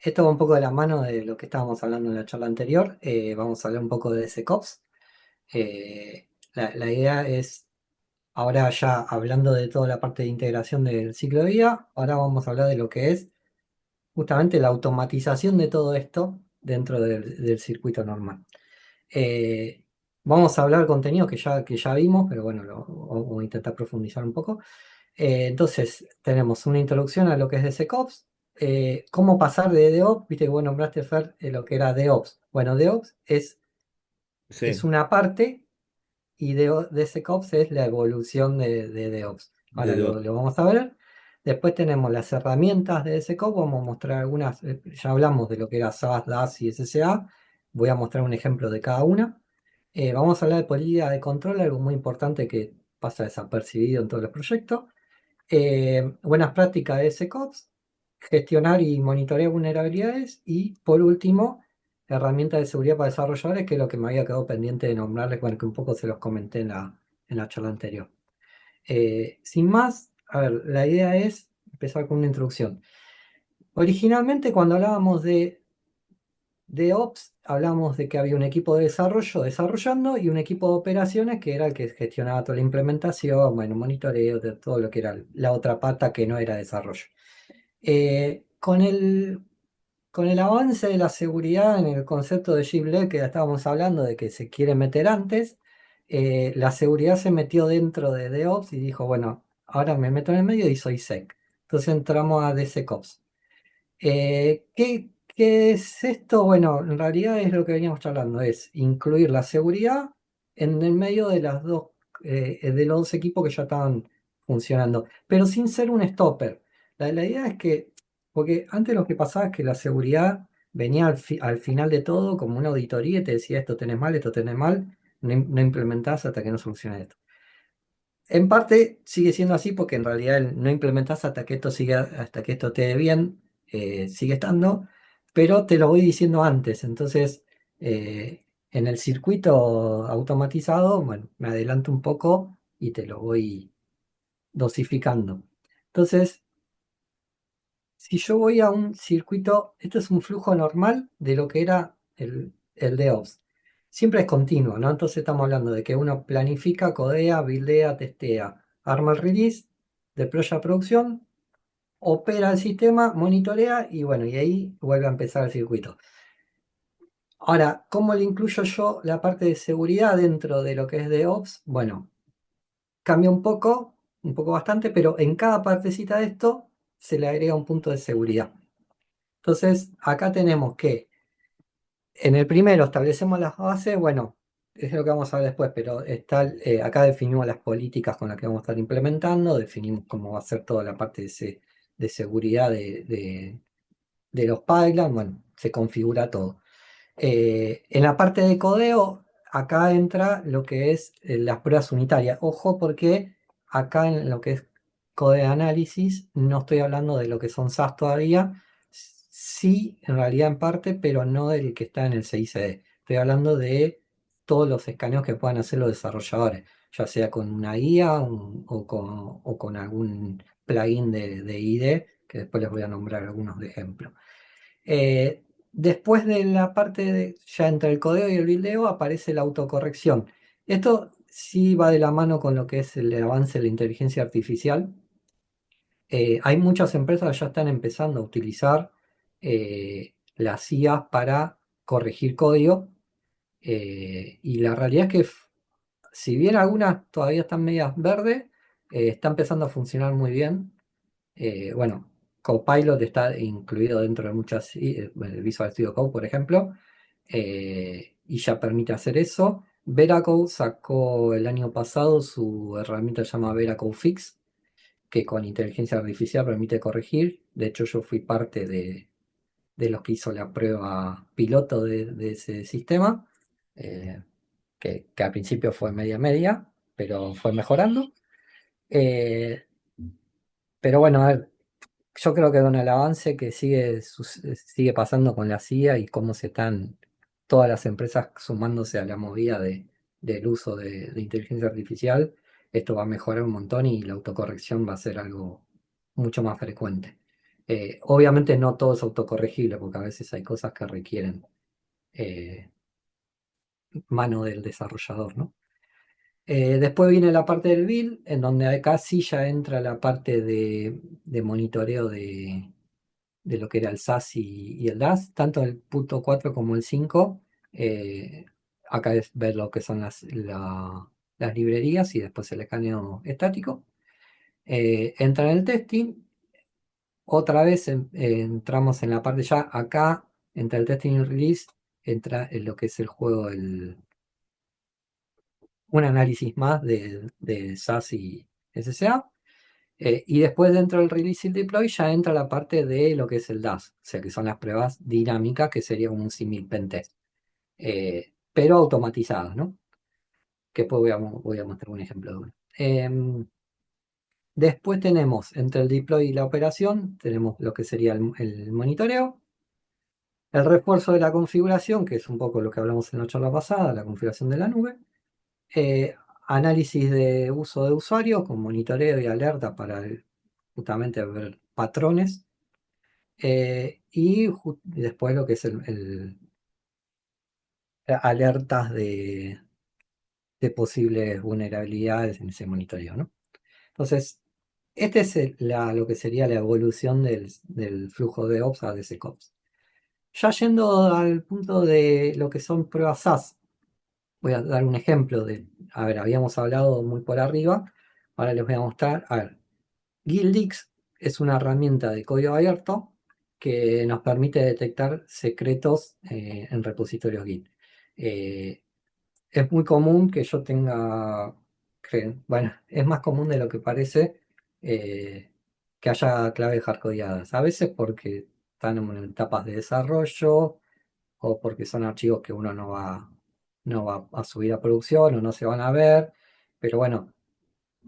Esto va un poco de la mano de lo que estábamos hablando en la charla anterior. Vamos a hablar un poco de SecOps. La idea es, ahora ya hablando de toda la parte de integración del ciclo de vida, ahora vamos a hablar de lo que es justamente la automatización de todo esto dentro del circuito normal. Eh, Vamos a hablar contenido que ya vimos, pero bueno, vamos a intentar profundizar un poco. Entonces, tenemos una introducción a lo que es DevSecOps, cómo pasar de DevOps, viste que vos nombraste, Fer, lo que era DevOps. Bueno, DevOps es Sí, una parte y DevSecOps es la evolución de DevOps. de Ahora dos. lo vamos a ver. Después tenemos las herramientas de DevSecOps, vamos a mostrar algunas, ya hablamos de lo que era SaaS, DaaS y SSA, voy a mostrar un ejemplo de cada una. Vamos a hablar de política de control, algo muy importante que pasa desapercibido en todos los proyectos. Buenas prácticas de SecOps, gestionar y monitorear vulnerabilidades y por último, herramientas de seguridad para desarrolladores, que es lo que me había quedado pendiente de nombrarles, bueno, que un poco se los comenté en la charla anterior. Sin más, a ver, la idea es empezar con una introducción. Originalmente cuando hablábamos de Ops, hablamos de que había un equipo de desarrollo desarrollando y un equipo de operaciones que era el que gestionaba toda la implementación, bueno, monitoreo de todo lo que era la otra pata que no era desarrollo. Con el avance de la seguridad en el concepto de Giblet que ya estábamos hablando de que se quiere meter antes, la seguridad se metió dentro de DevOps y dijo, bueno, ahora me meto en el medio y soy Sec. Entonces entramos a DevSecOps. ¿Qué es esto? Bueno, en realidad es lo que veníamos charlando, es incluir la seguridad en el medio de los dos equipos que ya estaban funcionando, pero sin ser un stopper. La idea es que, porque antes lo que pasaba es que la seguridad venía al final de todo como una auditoría y te decía esto tenés mal, no implementás hasta que no solucione esto. En parte sigue siendo así porque en realidad no implementas hasta que esto esté bien, sigue estando, pero te lo voy diciendo antes. Entonces, en el circuito automatizado, bueno, me adelanto un poco y te lo voy dosificando. Entonces, si yo voy a un circuito, esto es un flujo normal de lo que era el DevOps. Siempre es continuo, ¿no? Entonces estamos hablando de que uno planifica, codea, buildea, testea, arma el release, deploya a producción, opera el sistema, monitorea y bueno, y ahí vuelve a empezar el circuito. Ahora, ¿cómo le incluyo yo la parte de seguridad dentro de lo que es DevOps? Bueno, cambia un poco bastante, pero en cada partecita de esto se le agrega un punto de seguridad. Entonces, acá tenemos que en el primero establecemos las bases, bueno, es lo que vamos a ver después, pero acá definimos las políticas con las que vamos a estar implementando, definimos cómo va a ser toda la parte de seguridad de los pipelines, bueno, se configura todo. En la parte de codeo, acá entra lo que es las pruebas unitarias. Ojo porque acá en lo que es code análisis no estoy hablando de lo que son SAS todavía. Sí, en realidad en parte, pero no del que está en el CICD. Estoy hablando de todos los escaneos que puedan hacer los desarrolladores, ya sea con una guía o con algún plugin de IDE, que después les voy a nombrar algunos de ejemplo. Después de la parte ya entre el codeo y el buildeo aparece la autocorrección. Esto sí va de la mano con lo que es el avance de la inteligencia artificial. Hay muchas empresas que ya están empezando a utilizar las IAs para corregir código, y la realidad es que si bien algunas todavía están medias verdes, está empezando a funcionar muy bien. Bueno, Copilot está incluido dentro de muchas, bueno, el Visual Studio Code, por ejemplo, y ya permite hacer eso. Veracode sacó el año pasado su herramienta llamada Veracode Fix, que con inteligencia artificial permite corregir. De hecho, yo fui parte de los que hizo la prueba piloto de ese sistema, eh, que al principio fue media media, pero fue mejorando. Eh, pero bueno, a ver, yo creo que con el avance que sigue pasando con la CIA y cómo se están todas las empresas sumándose a la movida del uso de inteligencia artificial, esto va a mejorar un montón y la autocorrección va a ser algo mucho más frecuente. Obviamente no todo es autocorregible, porque a veces hay cosas que requieren eh, mano del desarrollador, ¿no? Después viene la parte del build, en donde acá sí ya entra la parte de monitoreo de lo que era el SAS y el DAS, tanto el punto 4 como el 5. eh, Acá es ver lo que son las librerías y después el escaneo estático. Entra en el testing, otra vez entramos en la parte ya acá, entra el testing y release, entra en lo que es el juego, un análisis más de SAS y SSA. Y después dentro del release y el deploy ya entra la parte de lo que es el DAS, o sea que son las pruebas dinámicas, que sería como un simil pentest, pero automatizadas, ¿no? Que después voy a mostrar un ejemplo de uno. Después tenemos entre el deploy y la operación, tenemos lo que sería el monitoreo, el refuerzo de la configuración, que es un poco lo que hablamos en la charla pasada, la configuración de la nube, eh, análisis de uso de usuario con monitoreo y alerta para justamente ver patrones. Y después lo que es alertas de posibles vulnerabilidades en ese monitoreo, ¿no? Entonces, este es lo que sería la evolución del flujo de Ops a DevSecOps. Ya yendo al punto de lo que son pruebas SAS, voy a dar un ejemplo a ver, habíamos hablado muy por arriba, ahora les voy a mostrar. A ver, Guildix es una herramienta de código abierto que nos permite detectar secretos en repositorios Git. Eh, es muy común que yo tenga, bueno, es más común de lo que parece, eh, que haya claves hardcodeadas. A veces porque están en etapas de desarrollo o porque son archivos que uno no va a subir a producción o no se van a ver. Pero bueno,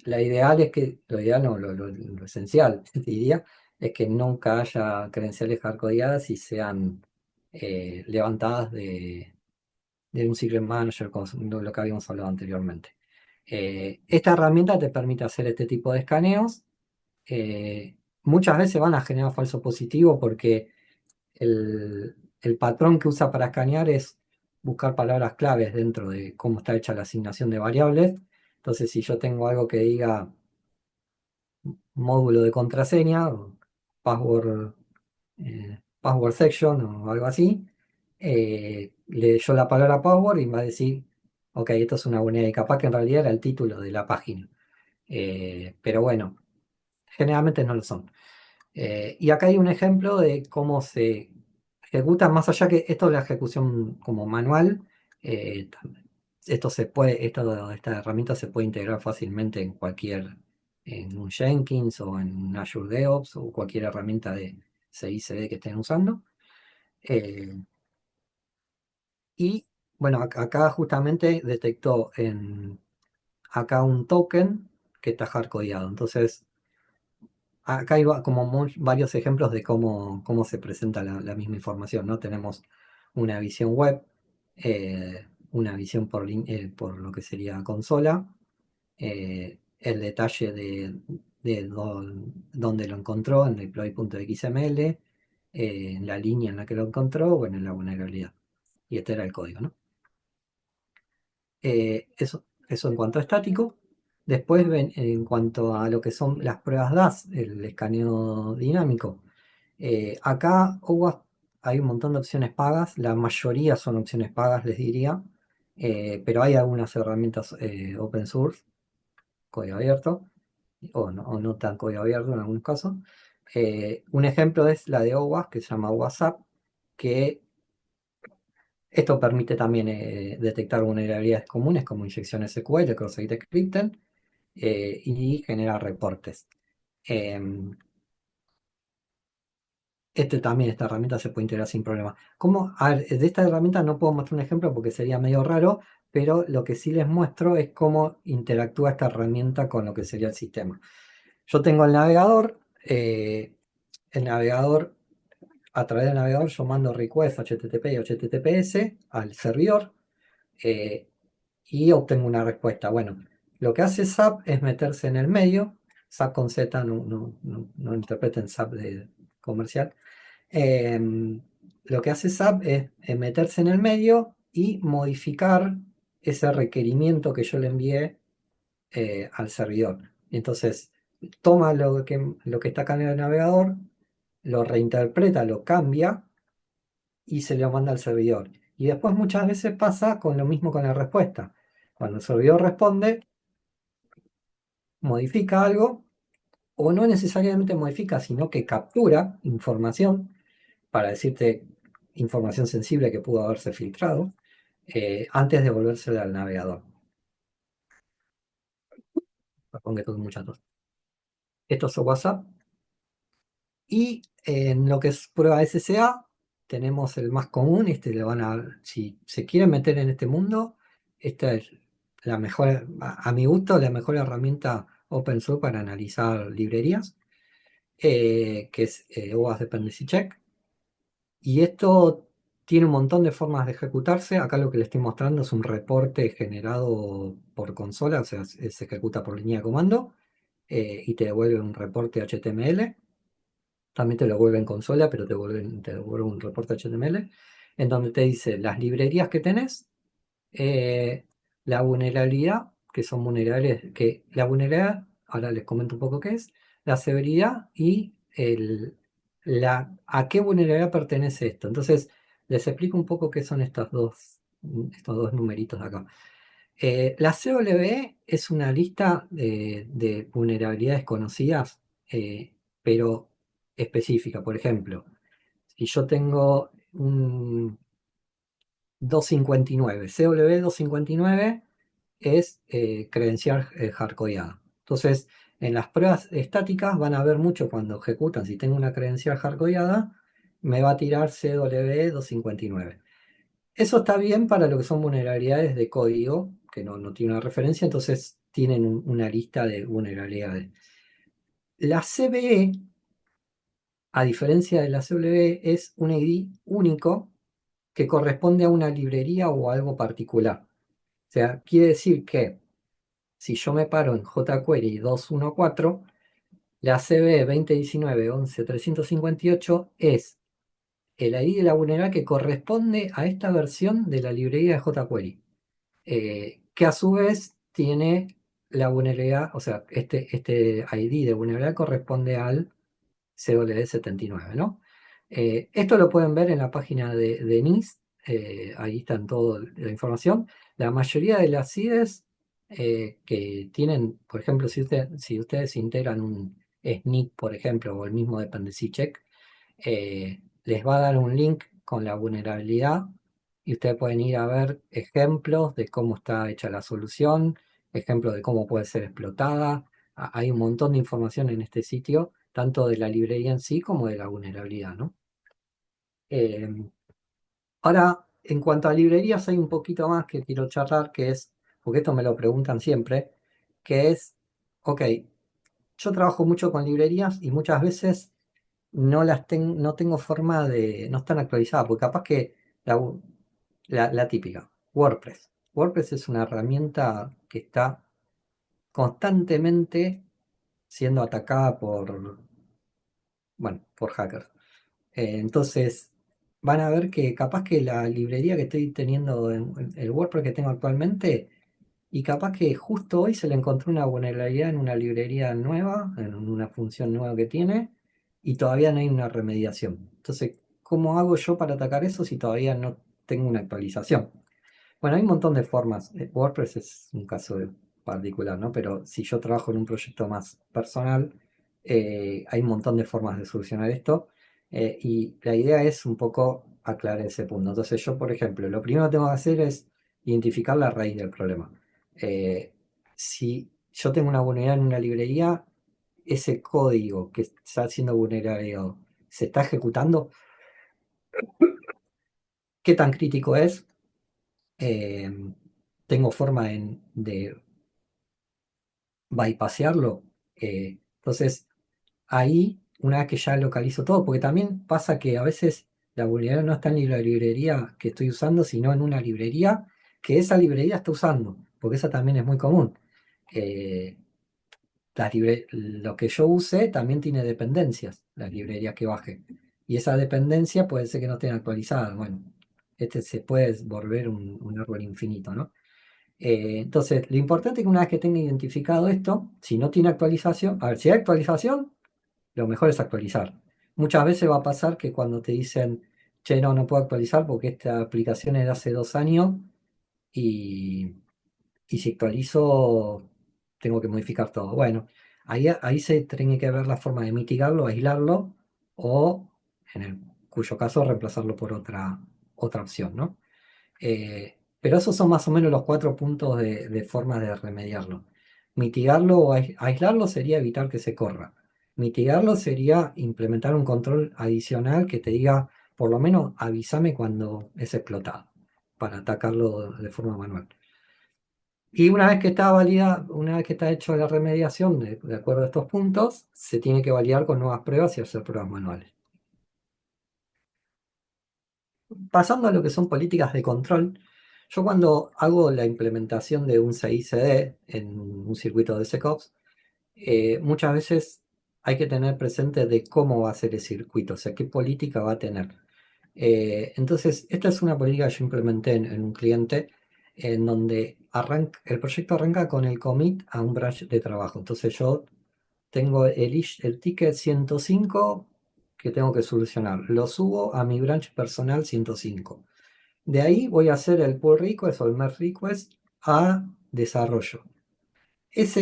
la ideal es que, lo ideal no, lo esencial, diría, es que nunca haya credenciales hardcodeadas y sean levantadas de un Secret Manager, como lo que habíamos hablado anteriormente. Esta herramienta te permite hacer este tipo de escaneos. Muchas veces van a generar falso positivo porque el patrón que usa para escanear es buscar palabras claves dentro de cómo está hecha la asignación de variables. Entonces, si yo tengo algo que diga módulo de contraseña, o password section o algo así, leyó la palabra password y me va a decir, ok, esto es una buena idea, y capaz que en realidad era el título de la página. Pero bueno, generalmente no lo son. Y acá hay un ejemplo de cómo se ejecuta, más allá que esto es la ejecución como manual. eh, esta herramienta se puede integrar fácilmente en un Jenkins o en un Azure DevOps o cualquier herramienta de CI/CD que estén usando. Eh, y bueno, acá justamente detectó acá un token que está hardcodeado. Entonces, acá hay como varios ejemplos de cómo se presenta la misma información, ¿no? Tenemos una visión web, una visión por lo que sería consola, el detalle de dónde lo encontró en deploy.xml, la línea en la que lo encontró, bueno, en la vulnerabilidad. Y este era el código, ¿no? Eso en cuanto a estático. Después, en cuanto a lo que son las pruebas DAS, el escaneo dinámico. Acá hay un montón de opciones pagas, la mayoría son opciones pagas, les diría, pero hay algunas herramientas open source, código abierto, o no tan código abierto en algunos casos. Un ejemplo es la de OWASP, que se llama WhatsApp, que esto permite también detectar vulnerabilidades comunes como inyección SQL, cross-site scripting, y generar reportes. Em, esta herramienta se puede integrar sin problema. A ver, de esta herramienta no puedo mostrar un ejemplo porque sería medio raro, pero lo que sí les muestro es cómo interactúa esta herramienta con lo que sería el sistema. Yo tengo el navegador, a través del navegador yo mando request HTTP y HTTPS al servidor, eh, y obtengo una respuesta. Bueno, lo que hace SAP es meterse en el medio. SAP con Z, no interpreten SAP comercial. Em, lo que hace SAP es meterse en el medio y modificar ese requerimiento que yo le envié al servidor. Entonces, toma lo que está acá en el navegador, lo reinterpreta, lo cambia y se lo manda al servidor. Y después muchas veces pasa con lo mismo con la respuesta. Cuando el servidor responde, modifica algo, o no necesariamente modifica, sino que captura información para decirte información sensible que pudo haberse filtrado antes de volvérsela al navegador. Perdón que tengo mucha tos. Esto es WhatsApp. Y en lo que es prueba SSA, tenemos el más común. Si se quieren meter en este mundo, esta es la mejor, a mi gusto, la mejor herramienta open source para analizar librerías, que es OWASP Dependency Check. Y esto tiene un montón de formas de ejecutarse. Acá lo que le estoy mostrando es un reporte generado por consola, o sea, se ejecuta por línea de comando y te devuelve un reporte HTML. También te lo devuelve en consola, pero te devuelve un reporte HTML en donde te dice las librerías que tenés, eh, la vulnerabilidad, que son vulnerables, que la vulnerabilidad, ahora les comento un poco qué es, la severidad y a qué vulnerabilidad pertenece esto. Entonces, les explico un poco qué son estos dos numeritos de acá. La CWE es una lista de vulnerabilidades conocidas, pero específica. Por ejemplo, si yo tengo un 259. CW 259 es credencial hardcodeada. Entonces, en las pruebas estáticas van a ver mucho cuando ejecutan. Si tengo una credencial hardcodeada, me va a tirar CW 259. Eso está bien para lo que son vulnerabilidades de código, que no tiene una referencia, entonces tienen una lista de vulnerabilidades. La CVE, a diferencia de la CWE, es un ID único que corresponde a una librería o algo particular. O sea, quiere decir que si yo me paro en jQuery 214, la CVE 2019-11-358 es el ID de la vulnerabilidad que corresponde a esta versión de la librería de jQuery, que a su vez tiene la vulnerabilidad, o sea, este ID de vulnerabilidad corresponde al CWD79, ¿no? Esto lo pueden ver en la página de NIST, ahí está toda la información. La mayoría de las IDEs que tienen, por ejemplo, si ustedes integran un SNIC, por ejemplo, o el mismo Dependency Check, les va a dar un link con la vulnerabilidad y ustedes pueden ir a ver ejemplos de cómo está hecha la solución, ejemplos de cómo puede ser explotada. Hay un montón de información en este sitio, tanto de la librería en sí como de la vulnerabilidad, ¿no? Eh, Ahora, en cuanto a librerías, hay un poquito más que quiero charlar, que es, porque esto me lo preguntan siempre, que es, ok, yo trabajo mucho con librerías y muchas veces no tengo forma no están actualizadas, porque capaz que la, la típica, WordPress. WordPress es una herramienta que está constantemente siendo atacada por hackers. Entonces, van a ver que capaz que la librería que estoy teniendo, el WordPress que tengo actualmente, y capaz que justo hoy se le encontró una vulnerabilidad en una librería nueva, en una función nueva que tiene, y todavía no hay una remediación. Entonces, ¿cómo hago yo para atacar eso si todavía no tengo una actualización? Bueno, hay un montón de formas. WordPress es un caso particular, ¿no? Pero si yo trabajo en un proyecto más personal, hay un montón de formas de solucionar esto. Y la idea es un poco aclarar ese punto. Entonces yo, por ejemplo, lo primero que tengo que hacer es identificar la raíz del problema. Eh, si yo tengo una vulnerabilidad en una librería, ese código que está siendo vulnerado se está ejecutando, ¿qué tan crítico es? Eh, ¿Tengo forma de bypasearlo? Entonces, ahí, una vez que ya localizo todo, porque también pasa que a veces la vulnerabilidad no está en la librería que estoy usando, sino en una librería que esa librería está usando, porque esa también es muy común. Eh, lo que yo use también tiene dependencias, las librerías que baje. Y esa dependencia puede ser que no estén actualizadas. Bueno, este se puede volver un árbol infinito, ¿no? Entonces, lo importante es que una vez que tenga identificado esto, si no tiene actualización, a ver, si hay actualización, lo mejor es actualizar. Muchas veces va a pasar que cuando te dicen, che, no, no puedo actualizar porque esta aplicación es de hace 2 años y, y si actualizo tengo que modificar todo. Bueno, ahí se tiene que ver la forma de mitigarlo, aislarlo o, en el cuyo caso, reemplazarlo por otra opción, ¿no? Pero esos son más o menos los 4 puntos de formas de remediarlo. Mitigarlo o aislarlo sería evitar que se corra. Mitigarlo sería implementar un control adicional que te diga, por lo menos avísame cuando es explotado, para atacarlo de forma manual. Y una vez que está válida, una vez que está hecho la remediación de acuerdo a estos puntos, se tiene que validar con nuevas pruebas y hacer pruebas manuales. Pasando a lo que son políticas de control, yo cuando hago la implementación de un CI/CD en un circuito de SecOps, muchas veces hay que tener presente de cómo va a ser el circuito, o sea, qué política va a tener. Entonces, esta es una política que yo implementé en un cliente en donde el proyecto arranca con el commit a un branch de trabajo. Entonces yo tengo el ticket 105 que tengo que solucionar. Lo subo a mi branch personal 105. De ahí voy a hacer el pull request o el merge request a desarrollo.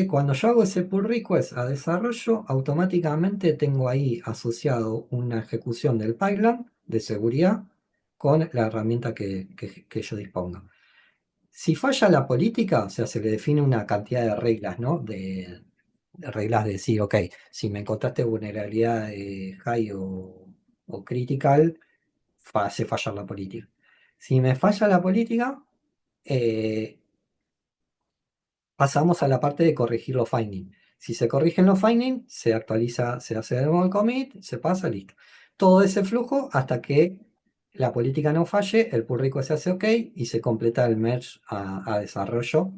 Cuando yo hago ese pull request a desarrollo, automáticamente tengo ahí asociado una ejecución del pipeline de seguridad con la herramienta que yo disponga. Si falla la política, o sea, se le define una cantidad de reglas, ¿no? De reglas de decir, ok, si me encontraste vulnerabilidad high o critical, hace fallar la política. Si me falla la política, eh, pasamos a la parte de corregir los findings. Si se corrigen los findings, se actualiza, se hace de nuevo el commit, se pasa, listo. Todo ese flujo hasta que la política no falle, el pull request se hace ok y se completa el merge a desarrollo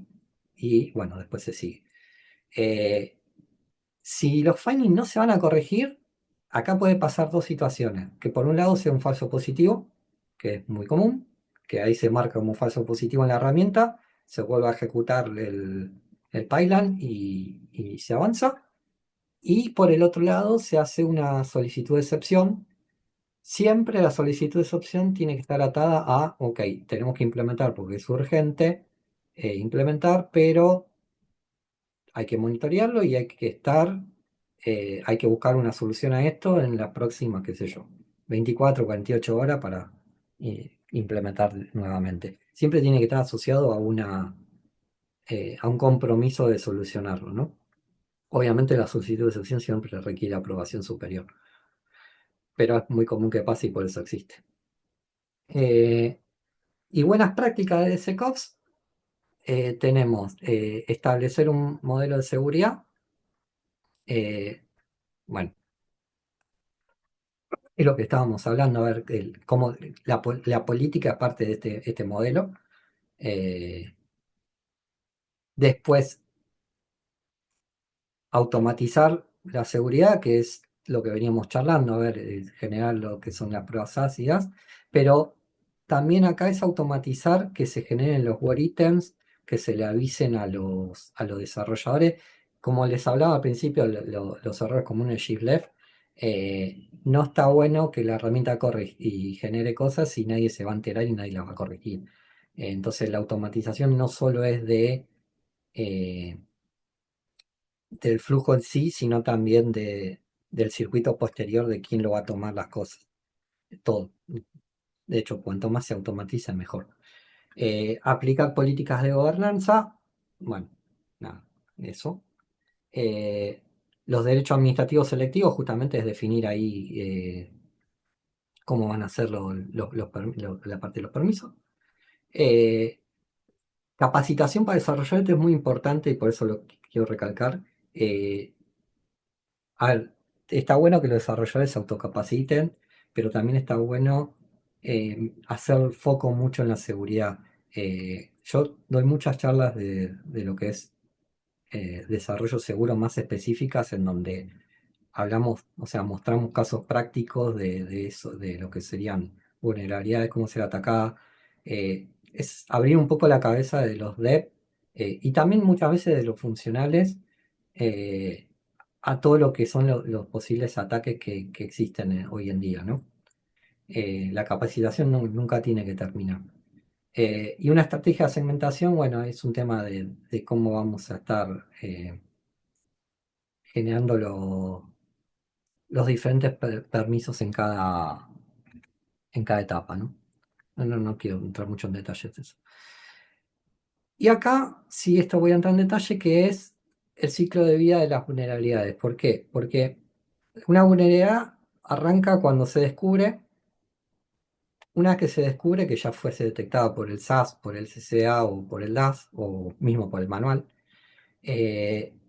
y bueno, después se sigue. Eh, si los findings no se van a corregir, acá puede pasar dos situaciones. Que por un lado sea un falso positivo, que es muy común, que ahí se marca como falso positivo en la herramienta, se vuelve a ejecutar el pipeline y se avanza. Y por el otro lado se hace una solicitud de excepción. Siempre la solicitud de excepción tiene que estar atada a, ok, tenemos que implementar porque es urgente implementar, pero hay que monitorearlo y hay que buscar una solución a esto en las próximas, qué sé yo, 24 48 horas para implementar nuevamente. Siempre tiene que estar asociado a un compromiso de solucionarlo, ¿no? Obviamente la solicitud de excepción siempre requiere aprobación superior, pero es muy común que pase y por eso existe. Eh, y buenas prácticas de SecOps, tenemos establecer un modelo de seguridad. Bueno, es lo que estábamos hablando, a ver, cómo la política es parte de este modelo. Eh, Después, automatizar la seguridad, que es lo que veníamos charlando, a ver, generar lo que son las pruebas ácidas, pero también acá es automatizar que se generen los word items, que se le avisen a los desarrolladores. Como les hablaba al principio, los errores comunes de shift left, no está bueno que la herramienta corre y genere cosas y nadie se va a enterar y nadie las va a corregir. Entonces la automatización no solo es eh, del flujo en sí, sino también del circuito posterior de quién lo va a tomar las cosas. Todo. De hecho, cuanto más se automatiza, mejor. Aplicar políticas de gobernanza, bueno, nada, eso. Eh, los derechos administrativos selectivos justamente es definir ahí cómo van a ser la parte de los permisos. Eh, Capacitación para desarrolladores es muy importante y por eso lo quiero recalcar. Eh, A ver, está bueno que los desarrolladores se autocapaciten, pero también está bueno hacer foco mucho en la seguridad. Yo doy muchas charlas de lo que es desarrollo seguro más específicas en donde hablamos, o sea, mostramos casos prácticos de eso, de lo que serían vulnerabilidades, cómo ser atacada. Es abrir un poco la cabeza de los dev y también muchas veces de los funcionales eh, a todo lo que son los posibles ataques que existen hoy en día, ¿no? La capacitación nunca tiene que terminar. Y una estrategia de segmentación, bueno, es un tema de cómo vamos a estar generando los diferentes permisos en cada etapa, ¿no? No quiero entrar mucho en detalles de eso. Y acá sí esto voy a entrar en detalle, que es el ciclo de vida de las vulnerabilidades. ¿Por qué? Porque una vulnerabilidad arranca cuando se descubre, una vez que se descubre que ya fuese detectada por el SAS, por el CCA o por el DAS o mismo por el manual,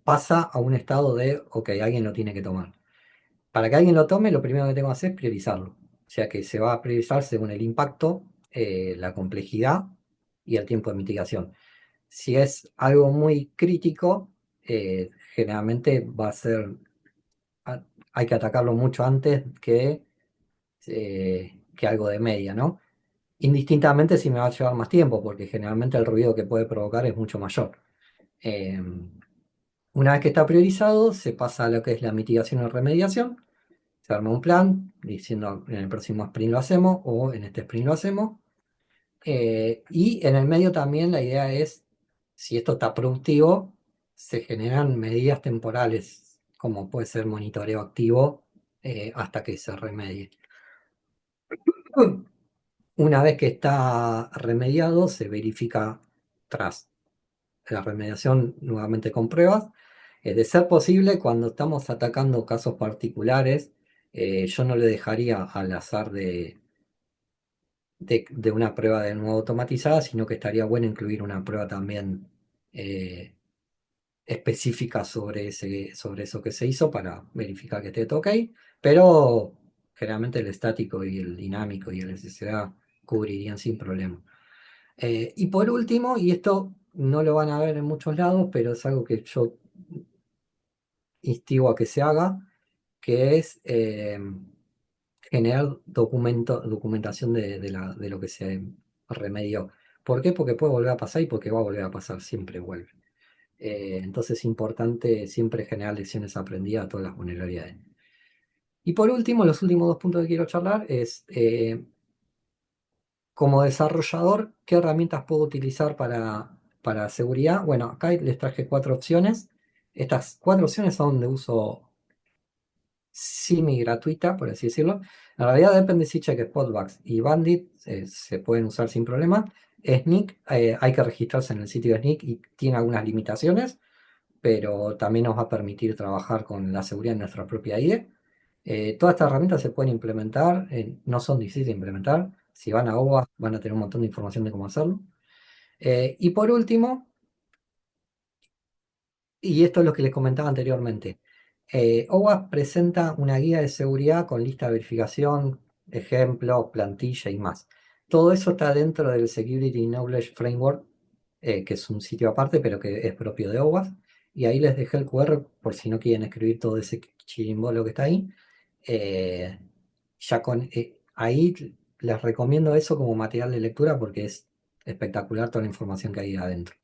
pasa a un estado de, ok, alguien lo tiene que tomar. Para que alguien lo tome, lo primero que tengo que hacer es priorizarlo. O sea que se va a priorizar según el impacto, la complejidad y el tiempo de mitigación. Si es algo muy crítico, generalmente va a ser, a- hay que atacarlo mucho antes que algo de media, ¿no? Indistintamente si me va a llevar más tiempo, porque generalmente el ruido que puede provocar es mucho mayor. Eh, una vez que está priorizado, se pasa a lo que es la mitigación o remediación. Se arma un plan diciendo en el próximo sprint lo hacemos o en este sprint lo hacemos. Y en el medio también la idea es, si esto está productivo, se generan medidas temporales, como puede ser monitoreo activo hasta que se remedie. Una vez que está remediado, se verifica tras la remediación nuevamente con pruebas. De ser posible, cuando estamos atacando casos particulares, yo no le dejaría al azar de una prueba de nuevo automatizada, sino que estaría bueno incluir una prueba también eh, específica sobre eso que se hizo para verificar que esté todo ok, pero generalmente el estático y el dinámico y el SSA cubrirían sin problema. Y por último, y esto no lo van a ver en muchos lados, pero es algo que yo instigo a que se haga, que es generar documentación de lo que se remedió. ¿Por qué? Porque puede volver a pasar y porque va a volver a pasar, siempre vuelve. Entonces es importante siempre generar lecciones aprendidas a todas las vulnerabilidades. Y por último, los últimos dos puntos que quiero charlar es, como desarrollador, ¿qué herramientas puedo utilizar para seguridad? Bueno, acá les traje cuatro opciones. Estas cuatro opciones son de uso semi gratuita, por así decirlo. En realidad depende si check Spotbox y Bandit se pueden usar sin problema. Snyk, hay que registrarse en el sitio de Snyk y tiene algunas limitaciones, pero también nos va a permitir trabajar con la seguridad en nuestra propia IDE. Todas estas herramientas se pueden implementar, no son difíciles de implementar. Si van a OWASP van a tener un montón de información de cómo hacerlo. Y por último, y esto es lo que les comentaba anteriormente. OWASP presenta una guía de seguridad con lista de verificación, ejemplos, plantilla y más. Todo eso está dentro del Security Knowledge Framework, que es un sitio aparte, pero que es propio de OWASP. Y ahí les dejé el QR por si no quieren escribir todo ese chirimbolo que está ahí. Eh, ahí les recomiendo eso como material de lectura porque es espectacular toda la información que hay adentro.